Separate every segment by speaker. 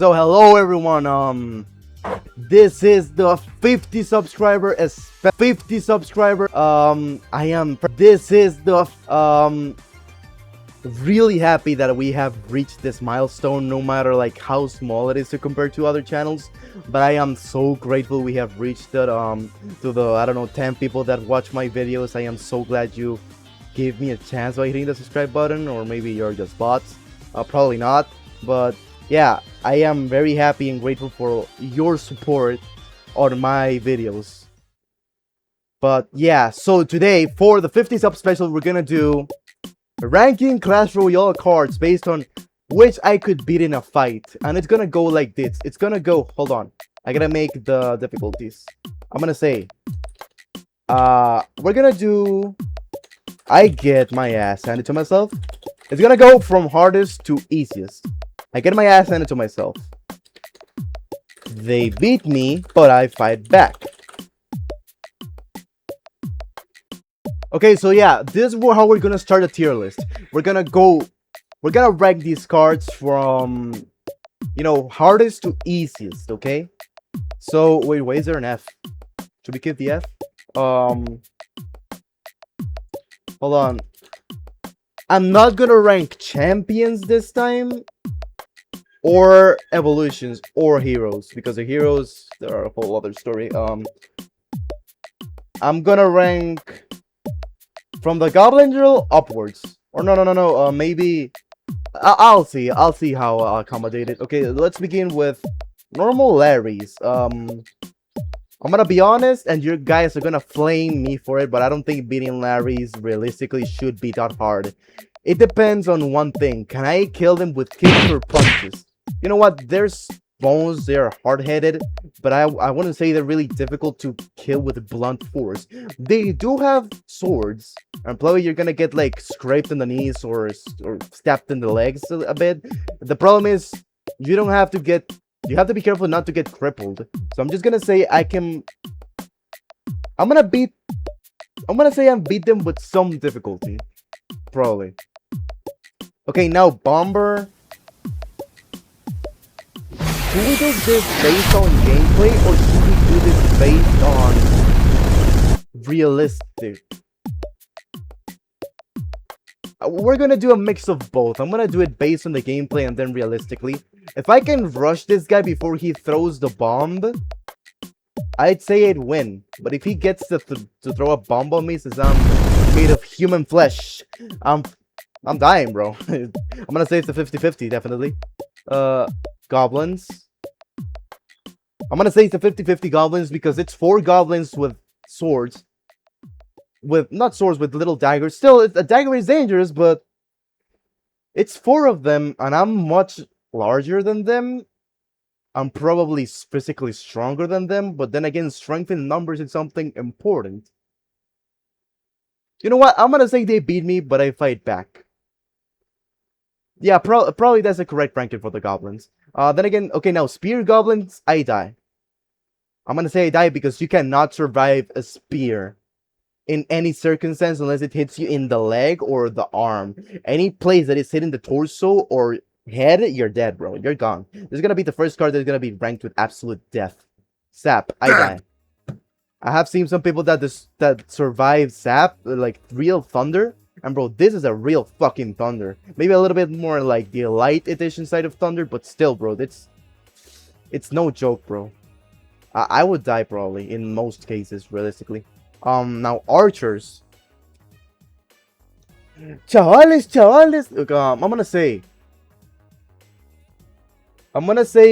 Speaker 1: So hello everyone, this is the 50 subscriber, this is the, really happy that we have reached this milestone, no matter like how small it is to compare to other channels. But I am so grateful we have reached it, to the, I don't know, 10 people that watch my videos. I am so glad you gave me a chance by hitting the subscribe button, or maybe you're just bots. Probably not, but yeah, I am very happy and grateful for your support on my videos. But yeah, so today for the 50 sub special, we're gonna do ranking Clash Royale cards based on which I could beat in a fight. And it's gonna go like this. It's gonna go, hold on, I gotta make the difficulties. I'm gonna say, we're gonna do, I get my ass handed to myself. It's gonna go from hardest to easiest. I get my ass handed to myself. They beat me, but I fight back. Okay, so yeah, this is how we're gonna start a tier list. We're gonna rank these cards from, you know, hardest to easiest, okay? So, wait, is there an F? Should we keep the F? Hold on. I'm not gonna rank champions this time, or evolutions, or heroes, because the heroes, they're a whole other story. I'm gonna rank from the Goblin Drill upwards. Or no, maybe I'll see how I'll accommodate it. Okay, let's begin with normal Larrys. I'm gonna be honest, and you guys are gonna flame me for it, but I don't think beating Larrys realistically should be that hard. It depends on one thing. Can I kill them with kicks or punches? You know what? There's bones, they're hard-headed, but I wouldn't say they're really difficult to kill with blunt force. They do have swords, and probably you're gonna get like scraped in the knees or stabbed in the legs a bit. The problem is you have to be careful not to get crippled. So I'm just gonna say I'm gonna beat them with some difficulty, probably. Okay, now Bomber. Should we do this based on gameplay, or should we do this based on realistic? We're gonna do a mix of both. I'm gonna do it based on the gameplay and then realistically. If I can rush this guy before he throws the bomb, I'd say I'd win. But if he gets to throw a bomb on me, since I'm made of human flesh, I'm dying, bro. I'm gonna say it's a 50-50, definitely. Goblins. I'm gonna say it's a 50-50 goblins because it's 4 goblins with swords. Not swords, with little daggers. Still, a dagger is dangerous, but it's 4 of them, and I'm much larger than them. I'm probably physically stronger than them, but then again, strength in numbers is something important. You know what? I'm gonna say they beat me, but I fight back. Yeah, probably that's the correct ranking for the goblins. Then again, okay, now spear goblins, I die. I'm gonna say I die because you cannot survive a spear in any circumstance unless it hits you in the leg or the arm. Any place that is hitting the torso or head, you're dead, bro. You're gone. This is gonna be the first card that's gonna be ranked with absolute death. Sap, I die. I have seen some people that survive Sap, like real Thunder. And bro, this is a real fucking Thunder. Maybe a little bit more like the light edition side of Thunder, but still, bro, it's no joke, bro. I would die probably in most cases, realistically. Now archers. Chavales. Look, I'm gonna say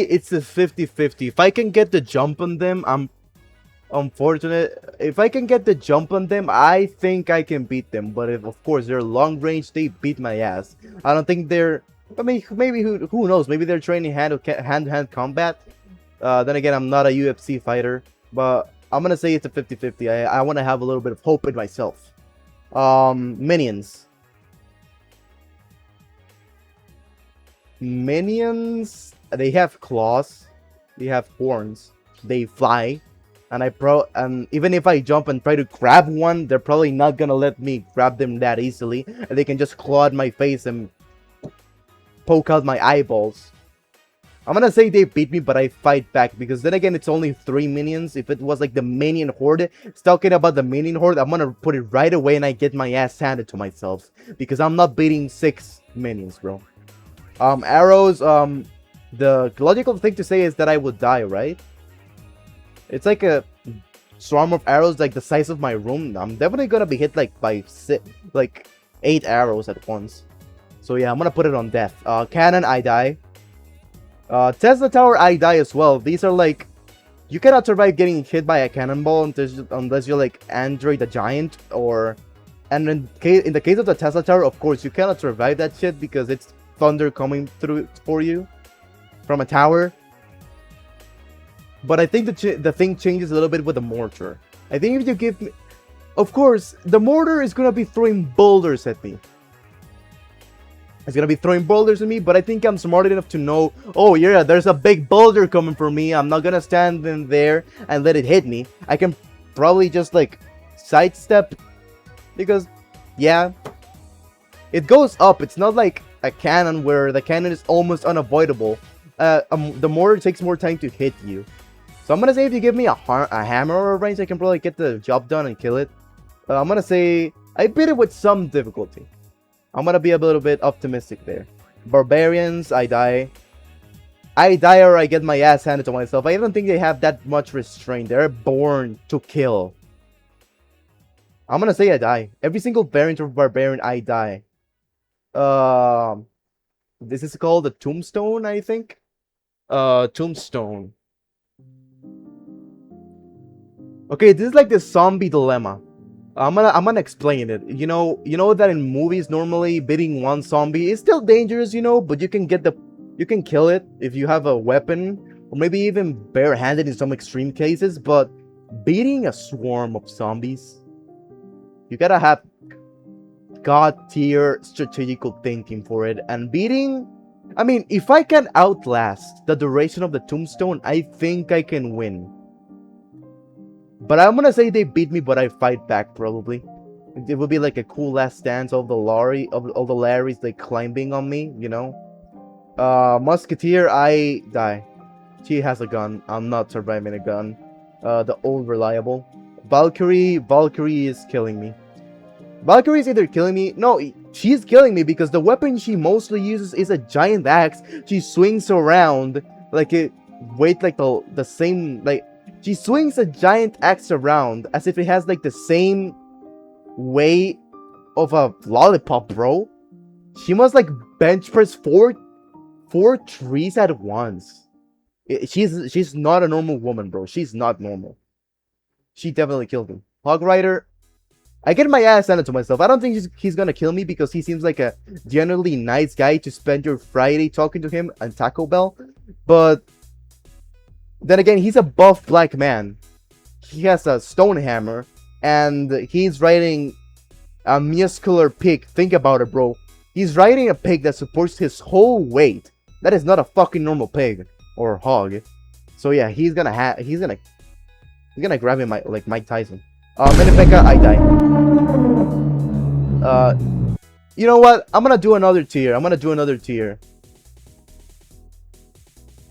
Speaker 1: it's a 50-50. If I can get the jump on them, I'm unfortunate. If I can get the jump on them, I think I can beat them. But if, of course, they're long range, they beat my ass. I don't think they're. I mean, maybe who knows? Maybe they're training hand-to-hand combat. Then again, I'm not a UFC fighter, but I'm gonna say it's a 50-50. I want to have a little bit of hope in myself. Minions. Minions. They have claws. They have horns. They fly. And even if I jump and try to grab one, they're probably not gonna let me grab them that easily. And they can just claw at my face and poke out my eyeballs. I'm gonna say they beat me, but I fight back, because then again, it's only 3 minions. If it was like the minion horde, talking about the minion horde, I'm gonna put it right away and I get my ass handed to myself, because I'm not beating 6 minions, bro. Arrows, the logical thing to say is that I would die, right? It's like a swarm of arrows like the size of my room. I'm definitely gonna be hit like by 8 arrows at once. So yeah, I'm gonna put it on death. Cannon, I die. Tesla Tower, I die as well. These are like, you cannot survive getting hit by a cannonball unless you're like Android the Giant, or, and in the case of the Tesla Tower, of course, you cannot survive that shit because it's thunder coming through for you from a tower. But I think the thing changes a little bit with the mortar. I think if you give me, of course, the mortar is gonna be throwing boulders at me. It's gonna be throwing boulders at me, but I think I'm smart enough to know, oh yeah, there's a big boulder coming for me. I'm not gonna stand in there and let it hit me. I can probably just like sidestep, because yeah, it goes up. It's not like a cannon where the cannon is almost unavoidable. The mortar takes more time to hit you. So I'm gonna say if you give me a hammer or a range, I can probably get the job done and kill it. I'm gonna say I beat it with some difficulty. I'm gonna be a little bit optimistic there. Barbarians, I die. I die or I get my ass handed to myself. I don't think they have that much restraint. They're born to kill. I'm gonna say I die. Every single variant of Barbarian, I die. This is called a Tombstone, I think. Tombstone. Okay, this is like the zombie dilemma. I'm gonna explain it. You know that in movies normally beating one zombie is still dangerous, but you can kill it if you have a weapon, or maybe even barehanded in some extreme cases. But beating a swarm of zombies, you gotta have god tier strategical thinking for it. And beating, I mean, if I can outlast the duration of the Tombstone, I think I can win. But I'm gonna say they beat me, but I fight back probably. It would be like a cool last dance of the Larrys like climbing on me, Musketeer, I die. She has a gun. I'm not surviving a gun. The old reliable. Valkyrie is killing me. Valkyrie is either killing me. No, she's killing me because the weapon she mostly uses is a giant axe. She swings around like it weight like the same like. She swings a giant axe around as if it has like the same weight of a lollipop, bro. She must like bench press four trees at once. She's not a normal woman, bro. She's not normal. She definitely killed me. Hog Rider, I get my ass handed to myself. I don't think he's gonna kill me because he seems like a generally nice guy to spend your Friday talking to him and Taco Bell. But then again, he's a buff black man. He has a stone hammer, and he's riding a muscular pig. Think about it, bro. He's riding a pig that supports his whole weight. That is not a fucking normal pig or hog. So yeah, he's gonna grab him like Mike Tyson. Menefeka, I die. You know what? I'm gonna do another tier.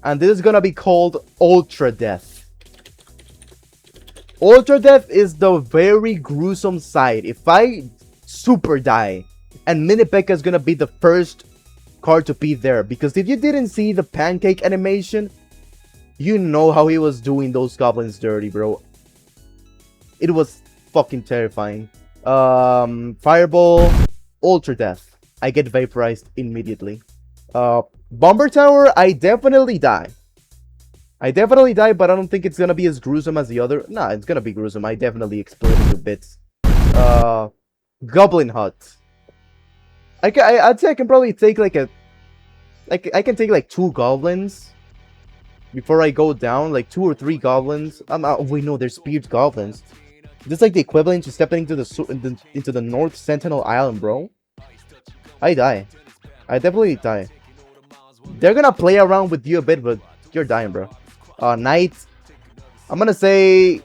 Speaker 1: And this is gonna be called Ultra Death. Ultra Death is the very gruesome side. If I super die, and Minipeka is gonna be the first card to be there. Because if you didn't see the pancake animation, you know how he was doing those goblins dirty, bro. It was fucking terrifying. Fireball, Ultra Death. I get vaporized immediately. Bomber Tower, I definitely die. But I don't think it's gonna be as gruesome as the other. Nah, it's gonna be gruesome. I definitely explode into bits. Goblin Hut. I'd say I can probably take I can take like 2 goblins before I go down, like 2 or 3 goblins. Wait, no, they're speared goblins. This is like the equivalent to stepping into the North Sentinel Island, bro. I die. I definitely die. They're gonna play around with you a bit, but you're dying, bro. Knight. I'm gonna say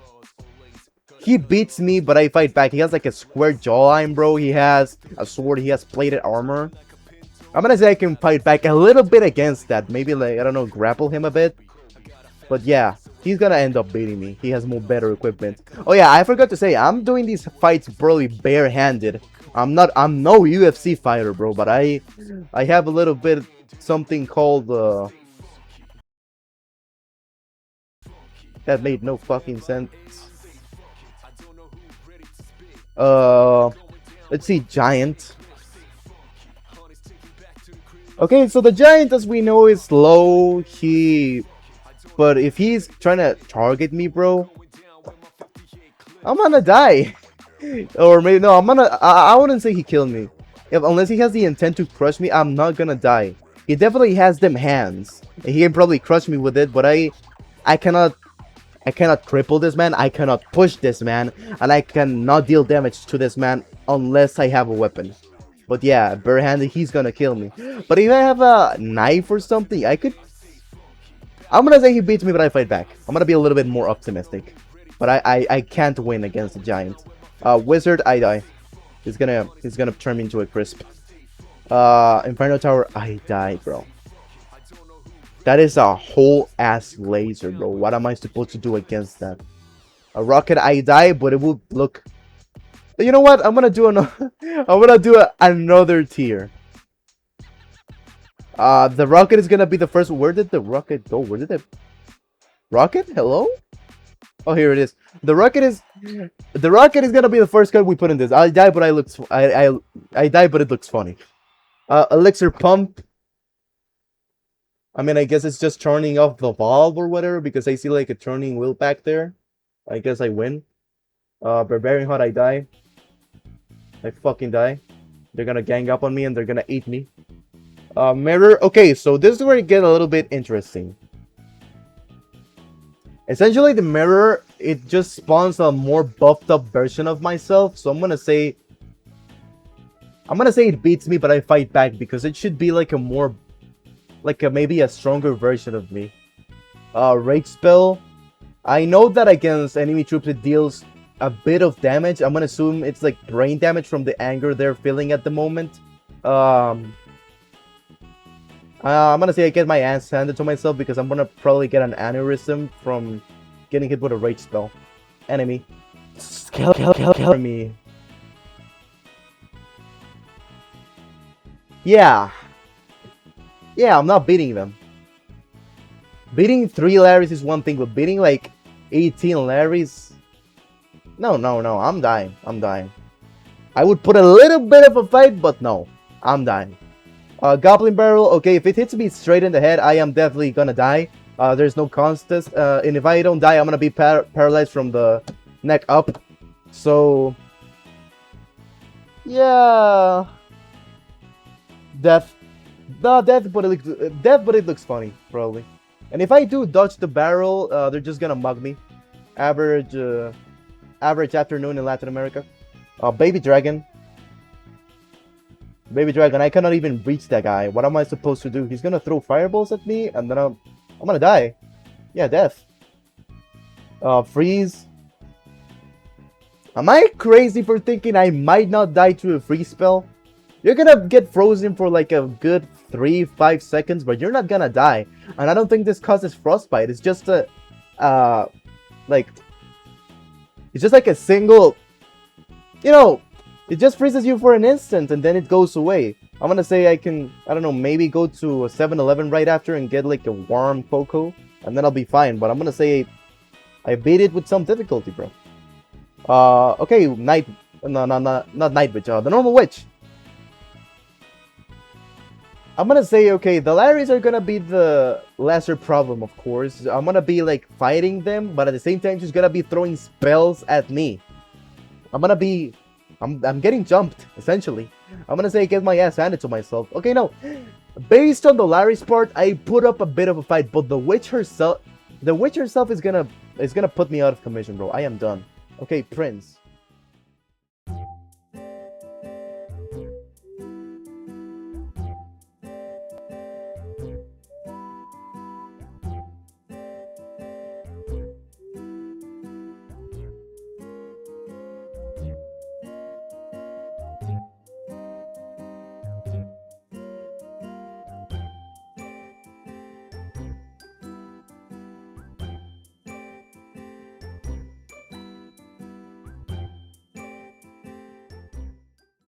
Speaker 1: he beats me, but I fight back. He has like a square jawline, bro. He has a sword. He has plated armor. I'm gonna say I can fight back a little bit against that. Maybe, like, I don't know, grapple him a bit. But yeah, he's gonna end up beating me. He has more better equipment. Oh yeah, I forgot to say, I'm doing these fights probably barehanded. I'm no UFC fighter, bro, but I have a little bit something called that made no fucking sense. Let's see, giant. Okay, so the giant, as we know, is low. But if he's trying to target me, bro, I'm gonna die. Or maybe, no, I wouldn't say he killed me. Unless he has the intent to crush me, I'm not gonna die. He definitely has them hands. He can probably crush me with it, but I cannot cripple this man. I cannot push this man, and I cannot deal damage to this man unless I have a weapon. But yeah, barehanded, he's gonna kill me. But if I have a knife or something, I'm gonna say he beats me, but I fight back. I'm gonna be a little bit more optimistic. But I can't win against the giant. Wizard, I die. He's gonna turn me into a crisp. Inferno Tower, I die, bro. That is a whole ass laser, bro. What am I supposed to do against that? A rocket, I die, but it will look. You know what? I'm gonna do another. I'm gonna do another tier. The rocket is gonna be the first. Where did the rocket go? Where did it? Rocket? Hello? Oh, here it is. The rocket is gonna be the first card we put in this. I die, but I die, but it looks funny. Elixir pump. I mean, I guess it's just turning off the valve or whatever, because I see like a turning wheel back there. I guess I win. Barbarian Hut, I die. I fucking die. They're gonna gang up on me and they're gonna eat me. Mirror. Okay, so this is where it gets a little bit interesting. Essentially, the mirror, it just spawns a more buffed up version of myself. So I'm gonna say it beats me, but I fight back because it should be like a more, maybe a stronger version of me. Rage spell. I know that against enemy troops it deals a bit of damage. I'm gonna assume it's like brain damage from the anger they're feeling at the moment. I'm gonna say I get my ass handed to myself because I'm gonna probably get an aneurysm from getting hit with a rage spell. Enemy. Kill me. Yeah. Yeah, I'm not beating them. Beating 3 Larrys is one thing, but beating like 18 Larrys... No, I'm dying. I would put a little bit of a fight, but no. I'm dying. Goblin Barrel, okay, if it hits me straight in the head, I am definitely gonna die. There's no contest. And if I don't die, I'm gonna be paralyzed from the neck up. So... yeah... Death. No, death, but it looks funny, probably. And if I do dodge the barrel, they're just gonna mug me. Average afternoon in Latin America. Baby Dragon. Baby Dragon, I cannot even reach that guy. What am I supposed to do? He's gonna throw fireballs at me, and then I'm gonna die. Yeah, death. Freeze. Am I crazy for thinking I might not die to a freeze spell? You're gonna get frozen for like a good 3-5 seconds, but you're not gonna die. And I don't think this causes frostbite. It's just a, it's just like a single, you know, it just freezes you for an instant and then it goes away. I'm gonna say I can, I don't know, maybe go to a 7-Eleven right after and get like a warm cocoa, and then I'll be fine. But I'm gonna say I beat it with some difficulty, bro. Okay, not Night Witch, the normal witch. I'm gonna say, okay, the Larrys are gonna be the lesser problem, of course. I'm gonna be like fighting them, but at the same time, she's gonna be throwing spells at me. I'm getting jumped, essentially. I'm gonna say I get my ass handed to myself. Okay, no. Based on the Larry's part, I put up a bit of a fight, but the witch herself is gonna put me out of commission, bro. I am done. Okay, Prince.